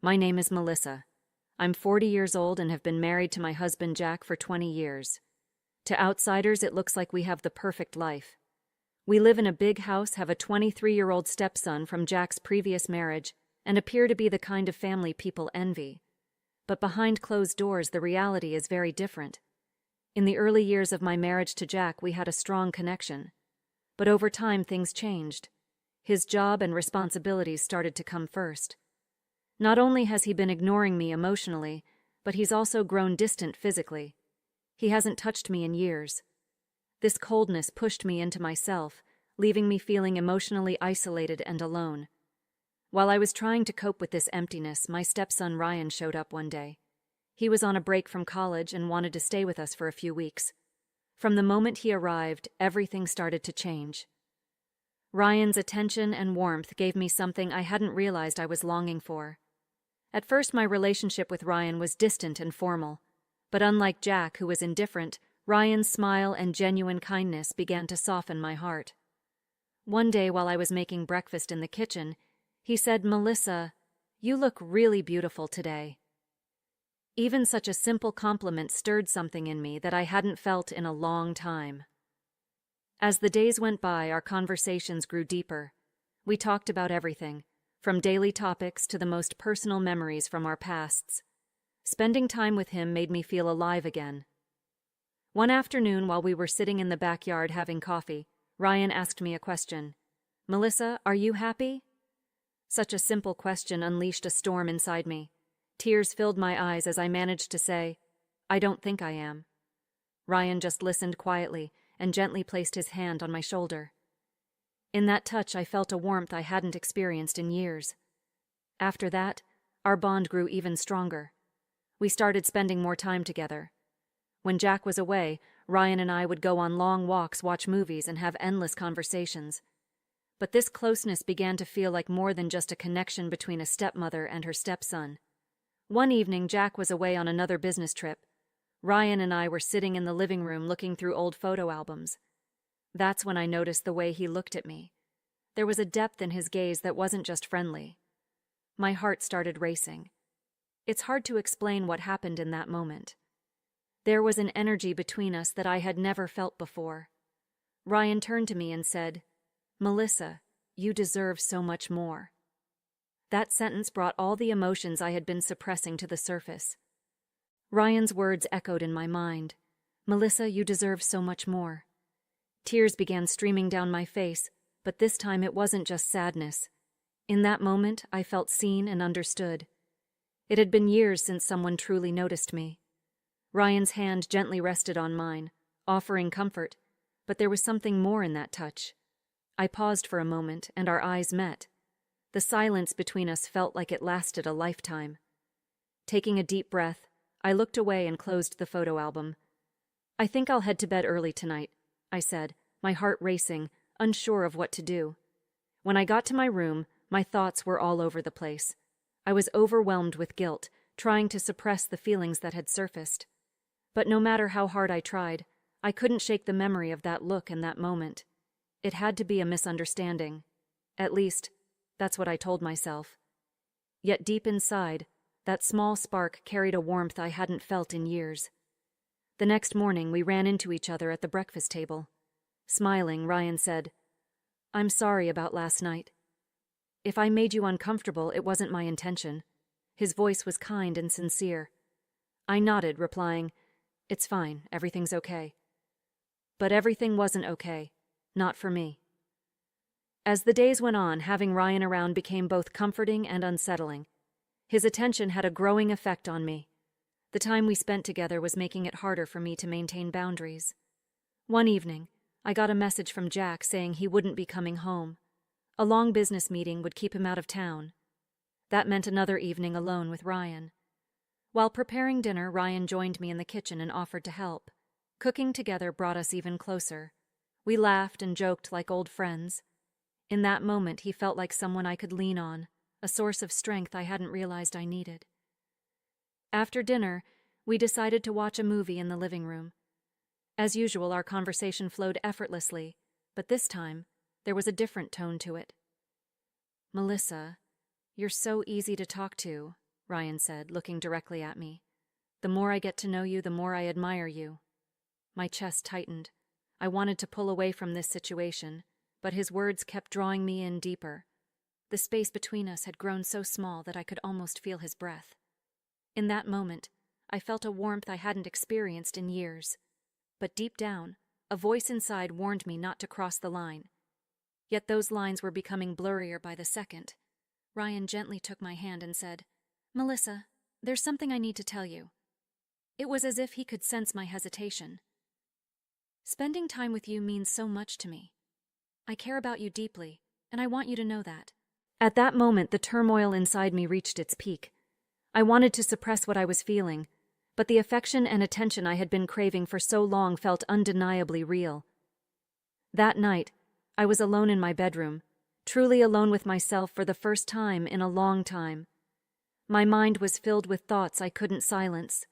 My name is Melissa. I'm 40 years old and have been married to my husband Jack for 20 years. To outsiders, it looks like we have the perfect life. We live in a big house, have a 23-year-old stepson from Jack's previous marriage, and appear to be the kind of family people envy. But behind closed doors, the reality is very different. In the early years of my marriage to Jack, we had a strong connection. But over time, things changed. His job and responsibilities started to come first. Not only has he been ignoring me emotionally, but he's also grown distant physically. He hasn't touched me in years. This coldness pushed me into myself, leaving me feeling emotionally isolated and alone. While I was trying to cope with this emptiness, my stepson Ryan showed up one day. He was on a break from college and wanted to stay with us for a few weeks. From the moment he arrived, everything started to change. Ryan's attention and warmth gave me something I hadn't realized I was longing for. At first, my relationship with Ryan was distant and formal, but unlike Jack, who was indifferent, Ryan's smile and genuine kindness began to soften my heart. One day, while I was making breakfast in the kitchen, he said, "Melissa, you look really beautiful today." Even such a simple compliment stirred something in me that I hadn't felt in a long time. As the days went by, our conversations grew deeper. We talked about everything, from daily topics to the most personal memories from our pasts. Spending time with him made me feel alive again. One afternoon, while we were sitting in the backyard having coffee, Ryan asked me a question. "Melissa, are you happy?" Such a simple question unleashed a storm inside me. Tears filled my eyes as I managed to say, "I don't think I am." Ryan just listened quietly and gently placed his hand on my shoulder. In that touch, I felt a warmth I hadn't experienced in years. After that, our bond grew even stronger. We started spending more time together. When Jack was away, Ryan and I would go on long walks, watch movies, and have endless conversations. But this closeness began to feel like more than just a connection between a stepmother and her stepson. One evening, Jack was away on another business trip. Ryan and I were sitting in the living room looking through old photo albums. That's when I noticed the way he looked at me. There was a depth in his gaze that wasn't just friendly. My heart started racing. It's hard to explain what happened in that moment. There was an energy between us that I had never felt before. Ryan turned to me and said, "Melissa, you deserve so much more." That sentence brought all the emotions I had been suppressing to the surface. Ryan's words echoed in my mind. "Melissa, you deserve so much more." Tears began streaming down my face, but this time it wasn't just sadness. In that moment, I felt seen and understood. It had been years since someone truly noticed me. Ryan's hand gently rested on mine, offering comfort, but there was something more in that touch. I paused for a moment, and our eyes met. The silence between us felt like it lasted a lifetime. Taking a deep breath, I looked away and closed the photo album. "I think I'll head to bed early tonight," I said, my heart racing, unsure of what to do. When I got to my room, my thoughts were all over the place. I was overwhelmed with guilt, trying to suppress the feelings that had surfaced. But no matter how hard I tried, I couldn't shake the memory of that look and that moment. It had to be a misunderstanding. At least, that's what I told myself. Yet deep inside, that small spark carried a warmth I hadn't felt in years. The next morning, we ran into each other at the breakfast table. Smiling, Ryan said, "I'm sorry about last night. If I made you uncomfortable, it wasn't my intention." His voice was kind and sincere. I nodded, replying, "It's fine, everything's okay." But everything wasn't okay. Not for me. As the days went on, having Ryan around became both comforting and unsettling. His attention had a growing effect on me. The time we spent together was making it harder for me to maintain boundaries. One evening, I got a message from Jack saying he wouldn't be coming home. A long business meeting would keep him out of town. That meant another evening alone with Ryan. While preparing dinner, Ryan joined me in the kitchen and offered to help. Cooking together brought us even closer. We laughed and joked like old friends. In that moment, he felt like someone I could lean on, a source of strength I hadn't realized I needed. After dinner, we decided to watch a movie in the living room. As usual, our conversation flowed effortlessly, but this time, there was a different tone to it. "Melissa, you're so easy to talk to," Ryan said, looking directly at me. "The more I get to know you, the more I admire you." My chest tightened. I wanted to pull away from this situation, but his words kept drawing me in deeper. The space between us had grown so small that I could almost feel his breath. In that moment, I felt a warmth I hadn't experienced in years. But deep down, a voice inside warned me not to cross the line. Yet those lines were becoming blurrier by the second. Ryan gently took my hand and said, "Melissa, there's something I need to tell you." It was as if he could sense my hesitation. "Spending time with you means so much to me. I care about you deeply, and I want you to know that." At that moment, the turmoil inside me reached its peak. I wanted to suppress what I was feeling, but the affection and attention I had been craving for so long felt undeniably real. That night, I was alone in my bedroom, truly alone with myself for the first time in a long time. My mind was filled with thoughts I couldn't silence.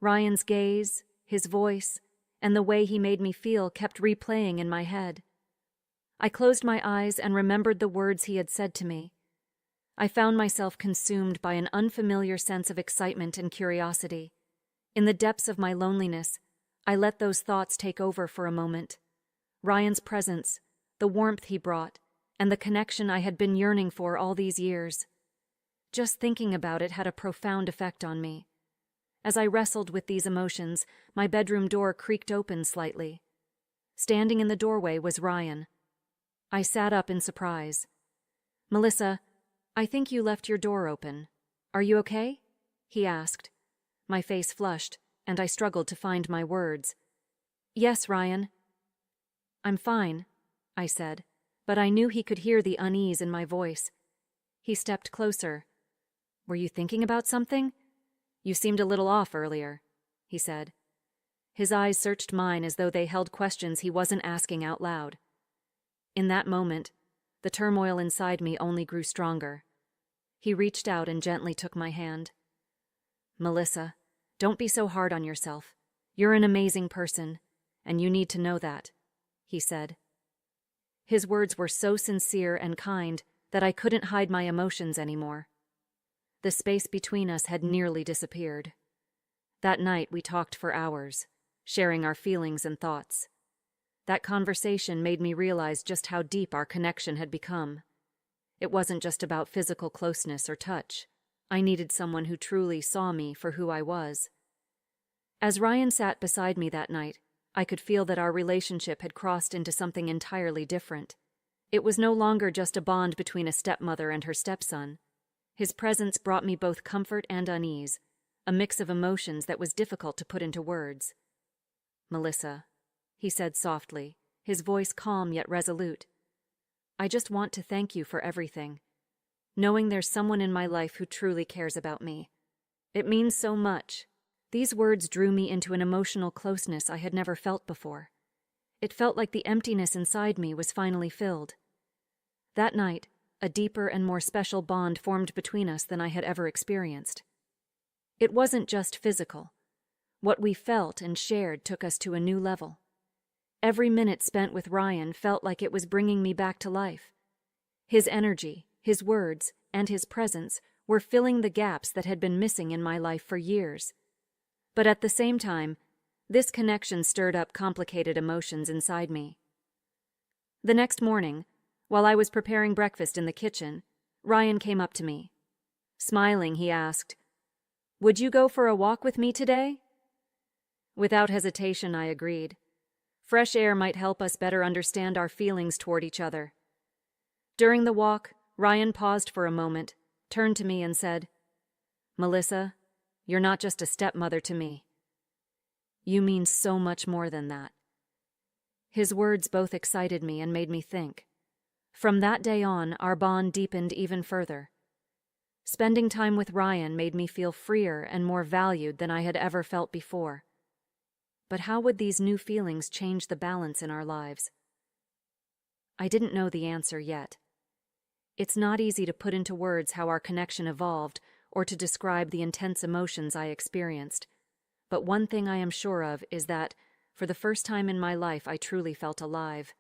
Ryan's gaze, his voice, and the way he made me feel kept replaying in my head. I closed my eyes and remembered the words he had said to me. I found myself consumed by an unfamiliar sense of excitement and curiosity. In the depths of my loneliness, I let those thoughts take over for a moment. Ryan's presence, the warmth he brought, and the connection I had been yearning for all these years. Just thinking about it had a profound effect on me. As I wrestled with these emotions, my bedroom door creaked open slightly. Standing in the doorway was Ryan. I sat up in surprise. "Melissa, I think you left your door open. Are you okay?" he asked. My face flushed, and I struggled to find my words. "Yes, Ryan." "I'm fine," I said, but I knew he could hear the unease in my voice. He stepped closer. "Were you thinking about something? You seemed a little off earlier," he said. His eyes searched mine as though they held questions he wasn't asking out loud. In that moment, the turmoil inside me only grew stronger. He reached out and gently took my hand. "Melissa, don't be so hard on yourself. You're an amazing person, and you need to know that," he said. His words were so sincere and kind that I couldn't hide my emotions anymore. The space between us had nearly disappeared. That night we talked for hours, sharing our feelings and thoughts. That conversation made me realize just how deep our connection had become. It wasn't just about physical closeness or touch. I needed someone who truly saw me for who I was. As Ryan sat beside me that night, I could feel that our relationship had crossed into something entirely different. It was no longer just a bond between a stepmother and her stepson. His presence brought me both comfort and unease, a mix of emotions that was difficult to put into words. "Melissa," he said softly, his voice calm yet resolute. "I just want to thank you for everything. Knowing there's someone in my life who truly cares about me. It means so much." These words drew me into an emotional closeness I had never felt before. It felt like the emptiness inside me was finally filled. That night, a deeper and more special bond formed between us than I had ever experienced. It wasn't just physical. What we felt and shared took us to a new level. Every minute spent with Ryan felt like it was bringing me back to life. His energy, his words, and his presence were filling the gaps that had been missing in my life for years. But at the same time, this connection stirred up complicated emotions inside me. The next morning, while I was preparing breakfast in the kitchen, Ryan came up to me. Smiling, he asked, "Would you go for a walk with me today?" Without hesitation, I agreed. Fresh air might help us better understand our feelings toward each other. During the walk, Ryan paused for a moment, turned to me and said, "Melissa, you're not just a stepmother to me. You mean so much more than that." His words both excited me and made me think. From that day on, our bond deepened even further. Spending time with Ryan made me feel freer and more valued than I had ever felt before. But how would these new feelings change the balance in our lives? I didn't know the answer yet. It's not easy to put into words how our connection evolved or to describe the intense emotions I experienced. But one thing I am sure of is that, for the first time in my life, I truly felt alive.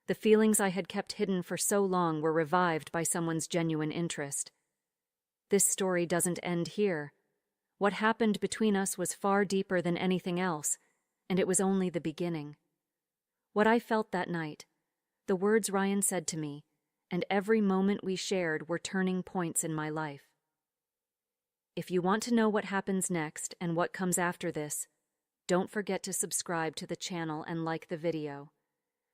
The feelings I had kept hidden for so long were revived by someone's genuine interest. This story doesn't end here. What happened between us was far deeper than anything else, and it was only the beginning. What I felt that night, the words Ryan said to me, and every moment we shared were turning points in my life. If you want to know what happens next and what comes after this, don't forget to subscribe to the channel and like the video.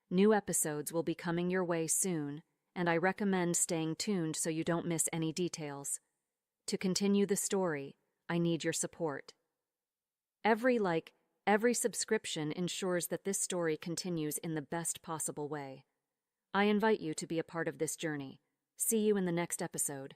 New episodes will be coming your way soon, and I recommend staying tuned so you don't miss any details. To continue the story, I need your support. Every like, every subscription ensures that this story continues in the best possible way. I invite you to be a part of this journey. See you in the next episode.